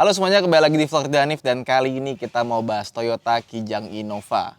Halo semuanya, kembali lagi di vlog Danif dan kali ini kita mau bahas Toyota Kijang Innova.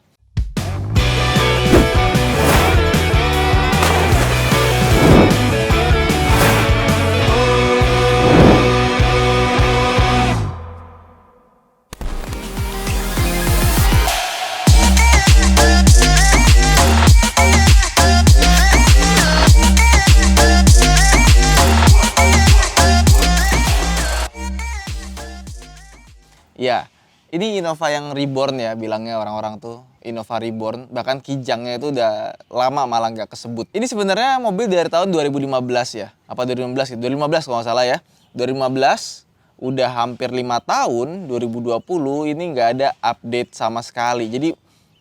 Ya, ini Innova yang reborn ya, bilangnya orang-orang tuh. Innova reborn, bahkan Kijangnya itu udah lama malah nggak kesebut. Ini sebenarnya mobil dari tahun 2015 ya. Apa 2015 ya? 2015 kalau nggak salah ya. 2015, udah hampir 5 tahun, 2020 ini nggak ada update sama sekali. Jadi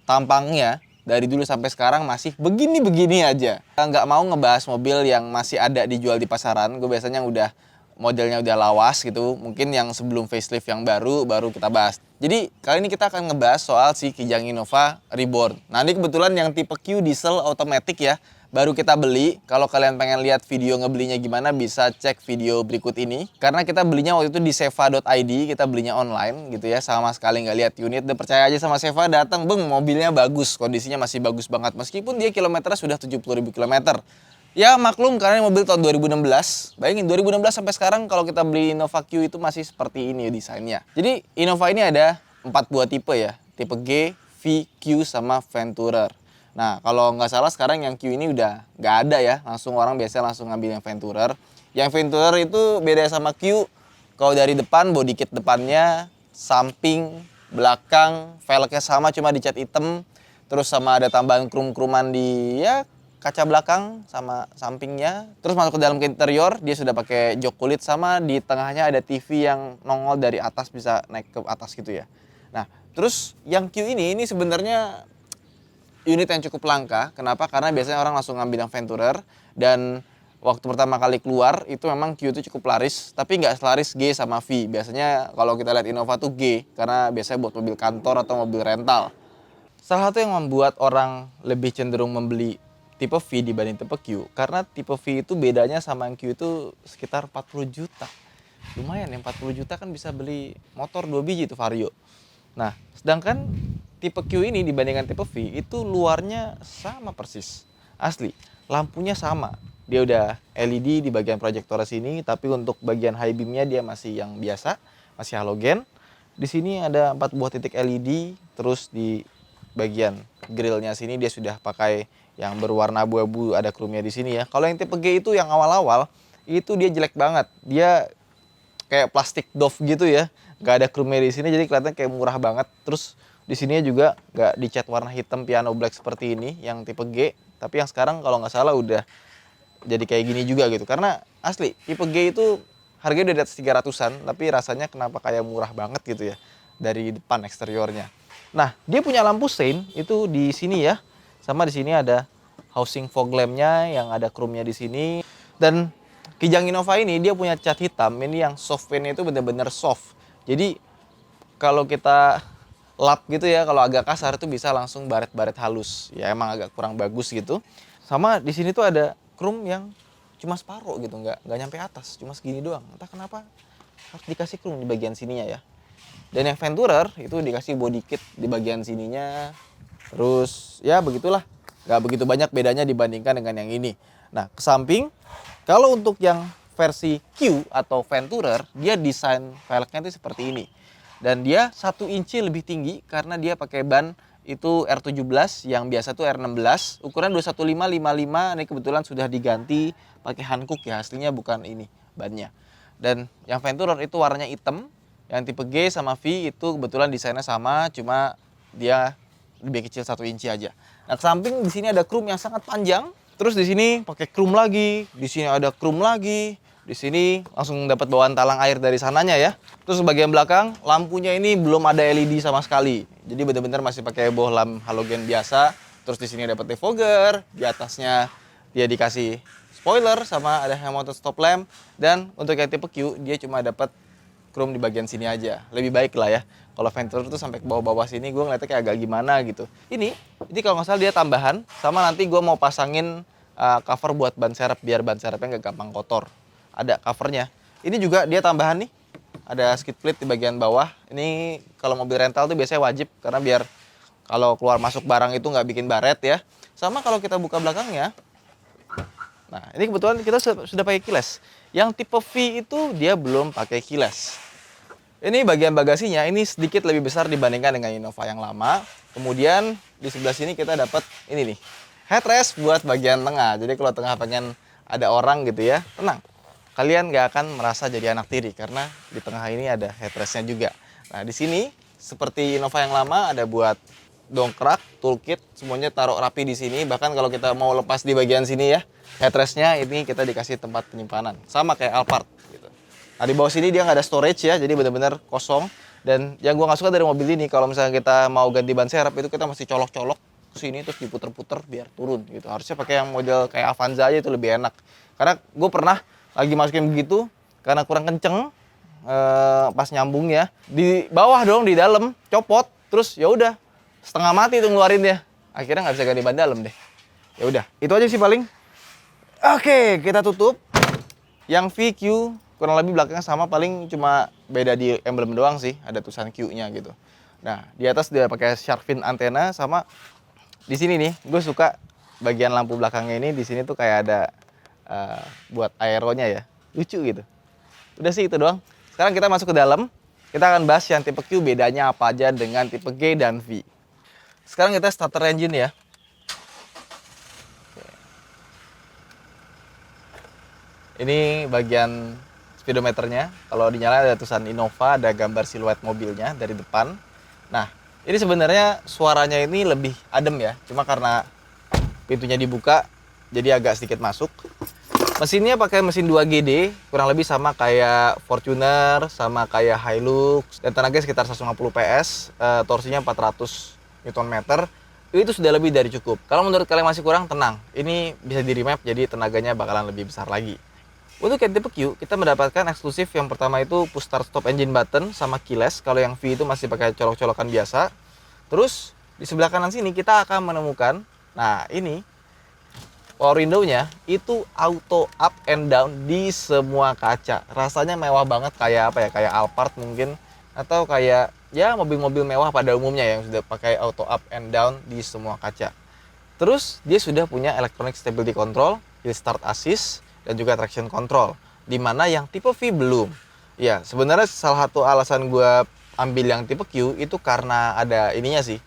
tampangnya dari dulu sampai sekarang masih begini-begini aja. Nggak mau ngebahas mobil yang masih ada dijual di pasaran. Gue biasanya udah modelnya udah lawas gitu, mungkin yang sebelum facelift yang baru kita bahas. Jadi kali ini kita akan ngebahas soal si Kijang Innova Reborn. Nah ini kebetulan yang tipe Q diesel automatic ya, baru kita beli. Kalau kalian pengen lihat video ngebelinya gimana, bisa cek video berikut ini. Karena kita belinya waktu itu di seva.id, kita belinya online gitu ya, sama sekali nggak lihat unit. Dan percaya aja sama Seva, datang, beng, mobilnya bagus, kondisinya masih bagus banget. Meskipun dia kilometernya sudah 70.000 kilometer. Ya maklum karena mobil tahun 2016. Bayangin 2016 sampai sekarang kalau kita beli Innova Q itu masih seperti ini desainnya. Jadi Innova ini ada 4 buah tipe ya. Tipe G, V, Q, sama Venturer. Nah kalau nggak salah sekarang yang Q ini udah nggak ada ya. Langsung orang biasanya langsung ngambil yang Venturer. Yang Venturer itu beda sama Q. Kalau dari depan, body kit depannya, samping, belakang, velgnya sama cuma dicat hitam. Terus sama ada tambahan krum-kruman di ya kaca belakang sama sampingnya. Terus masuk ke dalam ke interior, dia sudah pakai jok kulit, sama di tengahnya ada TV yang nongol dari atas, bisa naik ke atas gitu ya. Nah, terus yang Q ini sebenarnya unit yang cukup langka. Kenapa? Karena biasanya orang langsung ngambil yang Venturer, dan waktu pertama kali keluar itu memang Q itu cukup laris, tapi nggak selaris G sama V. Biasanya kalau kita lihat Innova tuh G, karena biasanya buat mobil kantor atau mobil rental. Salah satu yang membuat orang lebih cenderung membeli tipe V dibanding tipe Q, karena tipe V itu bedanya sama yang Q itu sekitar 40 juta. Lumayan ya, 40 juta kan bisa beli motor 2 biji itu Vario. Nah, sedangkan tipe Q ini dibandingkan tipe V itu luarnya sama persis. Asli, lampunya sama. Dia udah LED di bagian proyektor sini, tapi untuk bagian high beamnya dia masih yang biasa, masih halogen. Di sini ada 4 buah titik LED, terus di bagian grillnya sini dia sudah pakai yang berwarna abu-abu, ada krumnya di sini ya. Kalau yang tipe G itu yang awal-awal itu dia jelek banget. Dia kayak plastik doff gitu ya. Nggak ada krumnya di sini, jadi kelihatan kayak murah banget. Terus di sini juga nggak dicat warna hitam piano black seperti ini yang tipe G. Tapi yang sekarang kalau nggak salah udah jadi kayak gini juga gitu. Karena asli tipe G itu harganya udah di atas 300-an, tapi rasanya kenapa kayak murah banget gitu ya dari depan eksteriornya. Nah, dia punya lampu sein itu di sini ya. Sama di sini ada housing fog lamp-nya yang ada chrome-nya di sini. Dan Kijang Innova ini dia punya cat hitam. Ini yang soft paint-nya itu benar-benar soft. Jadi kalau kita lap gitu ya, kalau agak kasar itu bisa langsung baret-baret halus. Ya emang agak kurang bagus gitu. Sama di sini tuh ada chrome yang cuma separuh gitu, nggak nyampe atas, cuma segini doang. Entah kenapa harus dikasih chrome di bagian sininya ya. Dan yang Venturer itu dikasih body kit di bagian sininya. Terus ya begitulah, nggak begitu banyak bedanya dibandingkan dengan yang ini. Nah ke samping, kalau untuk yang versi Q atau Venturer, dia desain velgnya itu seperti ini. Dan dia 1 inci lebih tinggi karena dia pakai ban itu R17, yang biasa tuh R16. Ukuran 215/55, ini kebetulan sudah diganti pakai Hankook ya, aslinya bukan ini bannya. Dan yang Venturer itu warnanya hitam, yang tipe G sama V itu kebetulan desainnya sama, cuma dia lebih kecil 1 inci aja. Nah, ke samping di sini ada chrome yang sangat panjang. Terus di sini pakai chrome lagi, di sini ada chrome lagi, di sini langsung dapat bawaan talang air dari sananya ya. Terus bagian belakang lampunya ini belum ada LED sama sekali. Jadi benar-benar masih pakai bohlam halogen biasa. Terus di sini dapat defogger, di atasnya dia dikasih spoiler sama ada hand mounted stop lamp, dan untuk yang tipe Q dia cuma dapat chrome di bagian sini aja. Lebih baik lah ya. Kalau Venturer tuh sampai ke bawah-bawah sini gue ngeliatnya kayak agak gimana gitu. Ini kalau nggak salah dia tambahan, sama nanti gue mau pasangin cover buat ban serep biar ban serepnya nggak gampang kotor. Ada covernya. Ini juga dia tambahan nih. ada skid plate di bagian bawah. Ini kalau mobil rental tuh biasanya wajib karena biar kalau keluar masuk barang itu nggak bikin baret ya. Sama kalau kita buka belakangnya. Nah, ini kebetulan kita sudah pakai keyless. Yang tipe V itu dia belum pakai keyless. Ini bagian bagasinya, ini sedikit lebih besar dibandingkan dengan Innova yang lama. Kemudian di sebelah sini kita dapat ini nih, headrest buat bagian tengah. Jadi kalau tengah pengen ada orang gitu ya, tenang. Kalian nggak akan merasa jadi anak tiri karena di tengah ini ada headrestnya juga. Nah, di sini seperti Innova yang lama ada buat dongkrak, toolkit, semuanya taruh rapi di sini. Bahkan kalau kita mau lepas di bagian sini ya, headrestnya ini kita dikasih tempat penyimpanan. Sama kayak Alphard gitu. Nah, di bawah sini dia nggak ada storage ya, jadi benar-benar kosong. Dan yang gua nggak suka dari mobil ini, kalau misalnya kita mau ganti ban serep itu kita mesti colok-colok ke sini terus diputer-puter biar turun gitu. Harusnya pakai yang model kayak Avanza aja itu lebih enak. Karena gue pernah lagi masukin begitu karena kurang kenceng pas nyambung ya. Di bawah dong, di dalam copot, terus ya udah setengah mati tuh ngeluarin dia. Akhirnya nggak bisa ganti ban dalam deh. Ya udah, itu aja sih paling. Oke, kita tutup. Yang VQ kurang lebih belakangnya sama, paling cuma beda di emblem doang sih, ada tulisan Q-nya gitu. Nah, di atas dia pakai shark fin antena, sama di sini nih, gue suka bagian lampu belakangnya ini, di sini tuh kayak ada buat aeronya ya, lucu gitu. Udah sih itu doang. Sekarang kita masuk ke dalam, kita akan bahas yang tipe Q bedanya apa aja dengan tipe G dan V. Sekarang kita starter engine ya. Ini bagian speedometernya. Kalau dinyalain ada tulisan Innova, ada gambar siluet mobilnya dari depan. Nah, ini sebenarnya suaranya ini lebih adem ya. Cuma karena pintunya dibuka, jadi agak sedikit masuk. Mesinnya pakai mesin 2GD, kurang lebih sama kayak Fortuner, sama kayak Hilux. Dan tenaga sekitar 150 PS, torsinya 400 Nm. Itu sudah lebih dari cukup. Kalau menurut kalian masih kurang, tenang. Ini bisa di remap, jadi tenaganya bakalan lebih besar lagi. Untuk yang tipe Q, kita mendapatkan eksklusif yang pertama itu push start stop engine button sama keyless. Kalau yang V itu masih pakai colok-colokan biasa. Terus di sebelah kanan sini kita akan menemukan, nah ini power window-nya itu auto up and down di semua kaca. Rasanya mewah banget, kayak apa ya? Kayak Alphard mungkin, atau kayak ya mobil-mobil mewah pada umumnya yang sudah pakai auto up and down di semua kaca. Terus dia sudah punya electronic stability control, hill start assist, dan juga traction control, dimana yang tipe V belum. Ya, sebenarnya salah satu alasan gue ambil yang tipe Q itu karena ada ininya sih.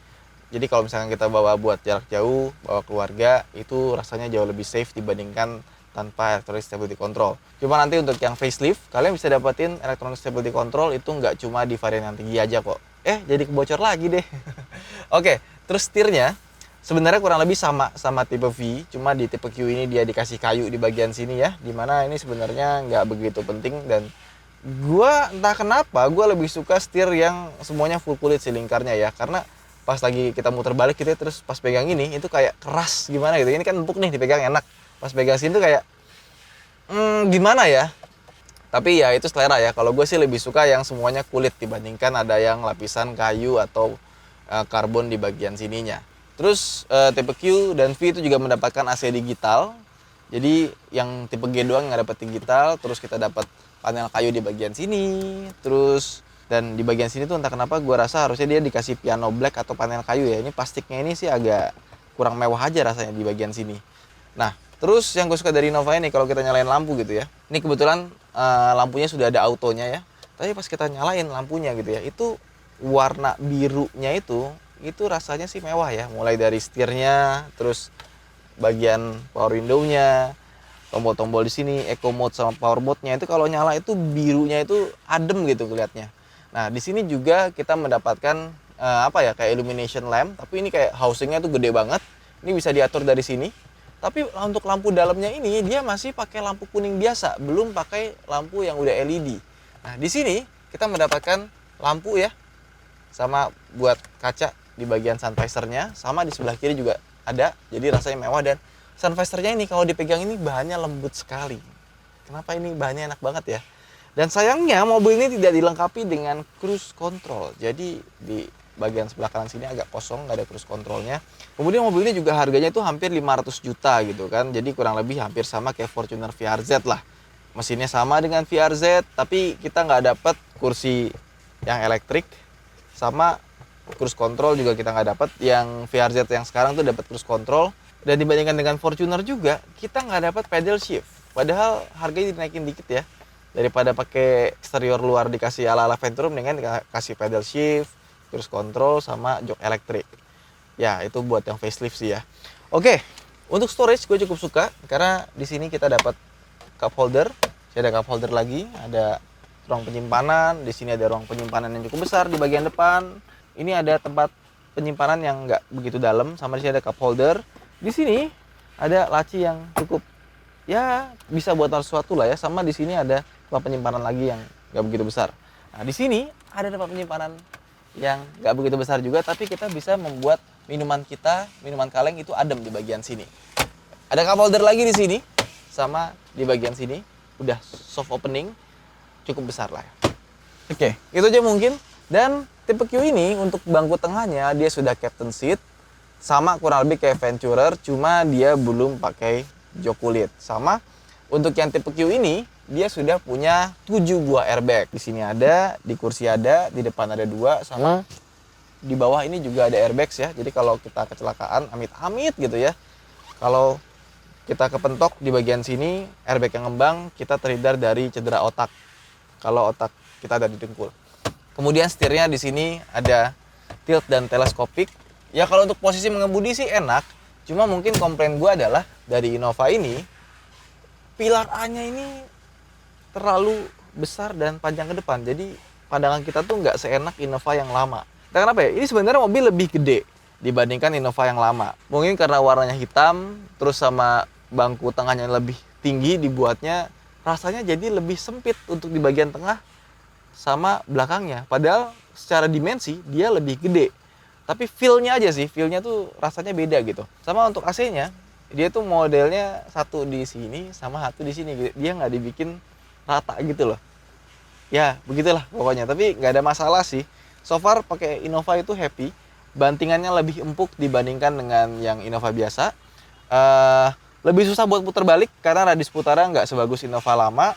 Jadi kalau misalkan kita bawa buat jarak jauh, bawa keluarga, itu rasanya jauh lebih safe dibandingkan tanpa electronic stability control. Cuma nanti untuk yang facelift, kalian bisa dapetin electronic stability control itu nggak cuma di varian yang tinggi aja kok. Jadi kebocor lagi deh. Oke, terus setirnya sebenarnya kurang lebih sama tipe V, cuma di tipe Q ini dia dikasih kayu di bagian sini ya, dimana ini sebenarnya nggak begitu penting. Dan gua entah kenapa gua lebih suka setir yang semuanya full kulit sih lingkarnya ya, karena pas lagi kita muter balik gitu ya, terus pas pegang ini itu kayak keras gimana gitu. Ini kan empuk nih dipegang enak, pas pegang sini tuh kayak gimana ya. Tapi ya itu selera ya, kalau gue sih lebih suka yang semuanya kulit dibandingkan ada yang lapisan kayu atau karbon di bagian sininya. Terus tipe Q dan V itu juga mendapatkan AC digital. Jadi yang tipe G doang nggak dapat digital. Terus kita dapat panel kayu di bagian sini. Terus dan di bagian sini tuh entah kenapa gue rasa harusnya dia dikasih piano black atau panel kayu ya. Ini plastiknya ini sih agak kurang mewah aja rasanya di bagian sini. Nah, terus yang gue suka dari Innova ini kalau kita nyalain lampu gitu ya. Ini kebetulan lampunya sudah ada autonya ya. Tapi pas kita nyalain lampunya gitu ya, itu warna birunya itu rasanya sih mewah ya. Mulai dari setirnya, terus bagian power window-nya, tombol-tombol di sini, eco mode sama power mode-nya itu kalau nyala itu birunya itu adem gitu kelihatannya. Nah, di sini juga kita mendapatkan kayak illumination lamp, tapi ini kayak housing-nya tuh gede banget. Ini bisa diatur dari sini. Tapi untuk lampu dalamnya ini dia masih pakai lampu kuning biasa, belum pakai lampu yang udah LED. Nah, di sini kita mendapatkan lampu ya, sama buat kaca di bagian sun visor-nya, sama di sebelah kiri juga ada. Jadi rasanya mewah, dan sun visor-nya ini kalau dipegang ini bahannya lembut sekali. Kenapa ini bahannya enak banget ya? Dan sayangnya mobil ini tidak dilengkapi dengan cruise control. Jadi di bagian sebelah kanan sini agak kosong, nggak ada cruise controlnya. Kemudian mobil ini juga harganya itu hampir 500 juta gitu kan. Jadi kurang lebih hampir sama kayak Fortuner VRZ lah. mesinnya sama dengan VRZ, tapi kita nggak dapat kursi yang elektrik, sama cruise control juga kita nggak dapat. Yang VRZ yang sekarang tuh dapat cruise control, dan dibandingkan dengan Fortuner juga kita nggak dapat pedal shift. Padahal harganya dinaikin dikit ya. Daripada pakai eksterior luar dikasih ala-ala Venturi, mendingan dikasih pedal shift, cruise control, sama jok elektrik. Ya, itu buat yang facelift sih ya. Oke, untuk storage gue cukup suka karena di sini kita dapat cup holder. Ada cup holder lagi, ada ruang penyimpanan. Di sini ada ruang penyimpanan yang cukup besar di bagian depan. Ini ada tempat penyimpanan yang nggak begitu dalam, sama di sini ada cup holder. Di sini ada laci yang cukup ya bisa buat taruh sesuatu lah ya. Sama di sini ada tempat penyimpanan lagi yang nggak begitu besar. Nah, di sini ada tempat penyimpanan yang nggak begitu besar juga, tapi kita bisa membuat minuman kita, minuman kaleng itu adem di bagian sini. Ada cup holder lagi di sini, sama di bagian sini udah soft opening, cukup besar lah ya. Oke, itu aja mungkin. Dan tipe Q ini untuk bangku tengahnya dia sudah captain seat, sama kurang lebih kayak Venturer, cuma dia belum pakai jok kulit. Sama untuk yang tipe Q ini dia sudah punya 7 buah airbag. Di sini ada, di kursi ada, di depan ada 2, sama di bawah ini juga ada airbags ya. Jadi kalau kita kecelakaan, amit-amit gitu ya, kalau kita kepentok di bagian sini, airbag yang ngembang, kita terhindar dari cedera otak kalau otak kita ada di dengkul. Kemudian setirnya di sini ada tilt dan teleskopik. Ya kalau untuk posisi mengemudi sih enak, cuma mungkin komplain gue adalah dari Innova ini, pilar A-nya ini terlalu besar dan panjang ke depan. Jadi pandangan kita tuh nggak seenak Innova yang lama. Dan kenapa ya? Ini sebenarnya mobil lebih gede dibandingkan Innova yang lama. Mungkin karena warnanya hitam, terus sama bangku tengahnya lebih tinggi dibuatnya, rasanya jadi lebih sempit untuk di bagian tengah sama belakangnya. Padahal secara dimensi dia lebih gede. Tapi feel-nya aja sih, feel-nya tuh rasanya beda gitu. Sama untuk AC-nya, dia tuh modelnya satu di sini sama satu di sini. Dia nggak dibikin rata gitu loh. Ya, begitulah pokoknya. Tapi nggak ada masalah sih. So far pakai Innova itu happy. Bantingannya lebih empuk dibandingkan dengan yang Innova biasa. Lebih susah buat putar balik karena radius putaran nggak sebagus Innova lama.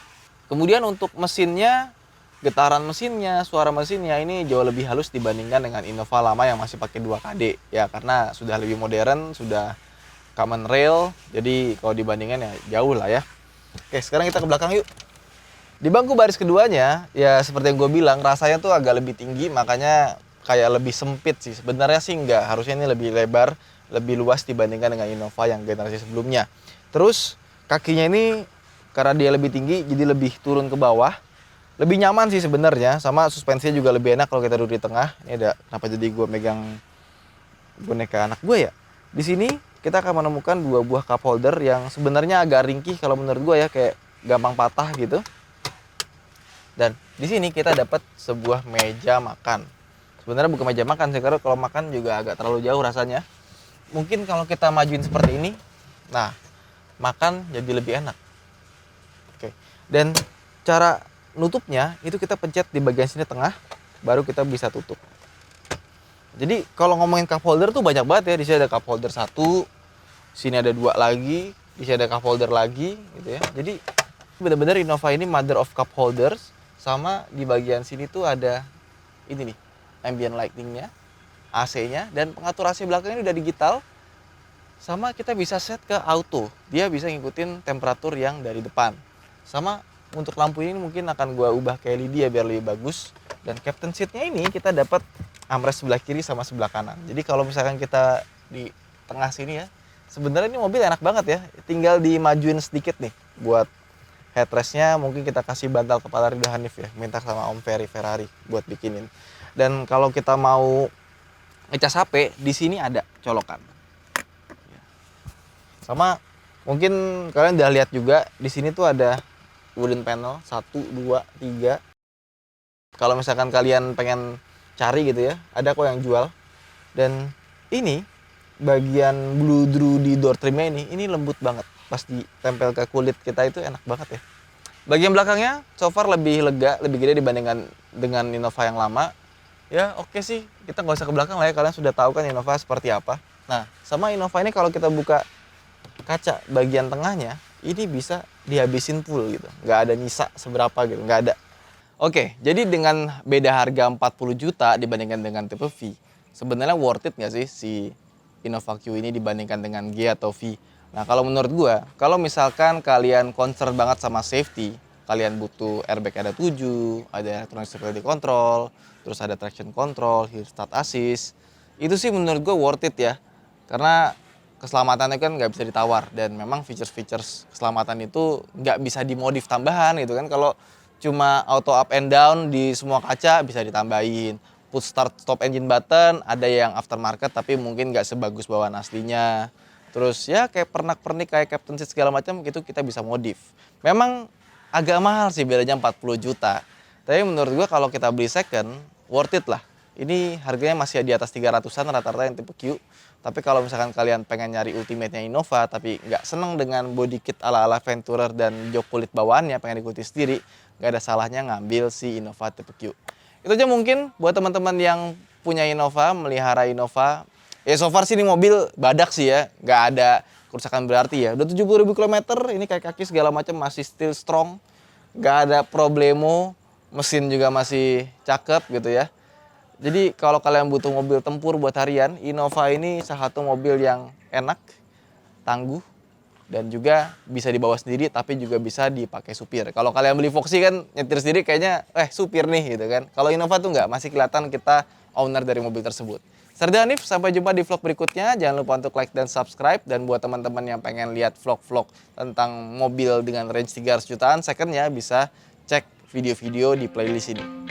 Kemudian untuk mesinnya, getaran mesinnya, suara mesinnya ini jauh lebih halus dibandingkan dengan Innova lama yang masih pakai 2KD. Ya karena sudah lebih modern, sudah common rail. Jadi kalau dibandingkan ya jauh lah ya. Oke, sekarang kita ke belakang yuk. Di bangku baris keduanya, ya seperti yang gue bilang, rasanya tuh agak lebih tinggi, makanya kayak lebih sempit sih. Sebenarnya sih enggak, harusnya ini lebih lebar, lebih luas dibandingkan dengan Innova yang generasi sebelumnya. Terus kakinya ini karena dia lebih tinggi, jadi lebih turun ke bawah. Lebih nyaman sih sebenarnya, sama suspensinya juga lebih enak kalau kita duduk di tengah. Ini ada, kenapa jadi gue megang boneka anak gue ya? Di sini kita akan menemukan 2 buah cup holder yang sebenarnya agak ringkih kalau menurut gue ya, kayak gampang patah gitu. Dan di sini kita dapat sebuah meja makan. Sebenarnya bukan meja makan sih, karena kalau makan juga agak terlalu jauh rasanya. Mungkin kalau kita majuin seperti ini, nah makan jadi lebih enak. Oke. Dan cara nutupnya itu kita pencet di bagian sini tengah, baru kita bisa tutup. Jadi kalau ngomongin cup holder tuh banyak banget ya. Di sini ada cup holder 1, sini ada 2 lagi, di sini ada cup holder lagi gitu ya. Jadi benar-benar Innova ini mother of cup holders. Sama di bagian sini tuh ada ini nih, ambient lighting-nya, AC-nya, dan pengatur AC belakangnya udah digital. Sama kita bisa set ke auto, dia bisa ngikutin temperatur yang dari depan. Sama untuk lampu ini mungkin akan gua ubah ke LED ya biar lebih bagus. Dan captain seat-nya ini kita dapat armrest sebelah kiri sama sebelah kanan. Jadi kalau misalkan kita di tengah sini ya, sebenarnya ini mobil enak banget ya. Tinggal dimajuin sedikit nih buat headrestnya, mungkin kita kasih bantal kepala Ridho Hanif ya, minta sama Om Ferrari buat bikinin. Dan kalau kita mau ngecas HP, di sini ada colokan. Sama mungkin kalian udah lihat juga di sini tuh ada wooden panel 1, 2, 3. Kalau misalkan kalian pengen cari gitu ya, ada kok yang jual. Dan ini bagian bludru di door trimnya ini lembut banget. Pas ditempel ke kulit kita itu enak banget ya. Bagian belakangnya so far lebih lega, lebih gede dibandingkan dengan Innova yang lama. Ya oke sih, kita nggak usah ke belakang lah ya, kalian sudah tahu kan Innova seperti apa. Nah sama Innova ini kalau kita buka kaca bagian tengahnya, ini bisa dihabisin full gitu. Nggak ada nyisa seberapa gitu, nggak ada. Oke, jadi dengan beda harga 40 juta dibandingkan dengan tipe V, sebenarnya worth it nggak sih si Innova Q ini dibandingkan dengan G atau V? Nah, kalau menurut gua, kalau misalkan kalian concern banget sama safety, kalian butuh airbag ada 7, ada electronic stability control, terus ada traction control, hill start assist, itu sih menurut gua worth it ya. Karena keselamatannya kan nggak bisa ditawar dan memang features-features keselamatan itu nggak bisa dimodif tambahan gitu kan. Kalau cuma auto up and down di semua kaca bisa ditambahin. Push start stop engine button ada yang aftermarket tapi mungkin nggak sebagus bawaan aslinya. Terus ya kayak pernak-pernik kayak captain seat segala macam itu kita bisa modif. Memang agak mahal sih bedanya 40 juta. Tapi menurut gua kalau kita beli second worth it lah. Ini harganya masih di atas 300-an rata-rata yang tipe Q. Tapi kalau misalkan kalian pengen nyari ultimate-nya Innova tapi nggak seneng dengan body kit ala-ala Venturer dan jok kulit bawaannya pengen ikuti sendiri, nggak ada salahnya ngambil si Innova tipe Q. Itu aja mungkin buat teman-teman yang punya Innova, melihara Innova. Ya so far sih ini mobil badak sih ya, nggak ada kerusakan berarti ya. Udah 70.000 kilometer, ini kayak kaki segala macam masih still strong. Nggak ada problemo, mesin juga masih cakep gitu ya. Jadi kalau kalian butuh mobil tempur buat harian, Innova ini salah satu mobil yang enak, tangguh, dan juga bisa dibawa sendiri tapi juga bisa dipakai supir. Kalau kalian beli Foxy kan nyetir sendiri kayaknya supir nih gitu kan. Kalau Innova tuh nggak, masih kelihatan kita owner dari mobil tersebut. Saya Hanif, sampai jumpa di vlog berikutnya. Jangan lupa untuk like dan subscribe. Dan buat teman-teman yang pengen lihat vlog-vlog tentang mobil dengan range 300 jutaan secondnya bisa cek video-video di playlist ini.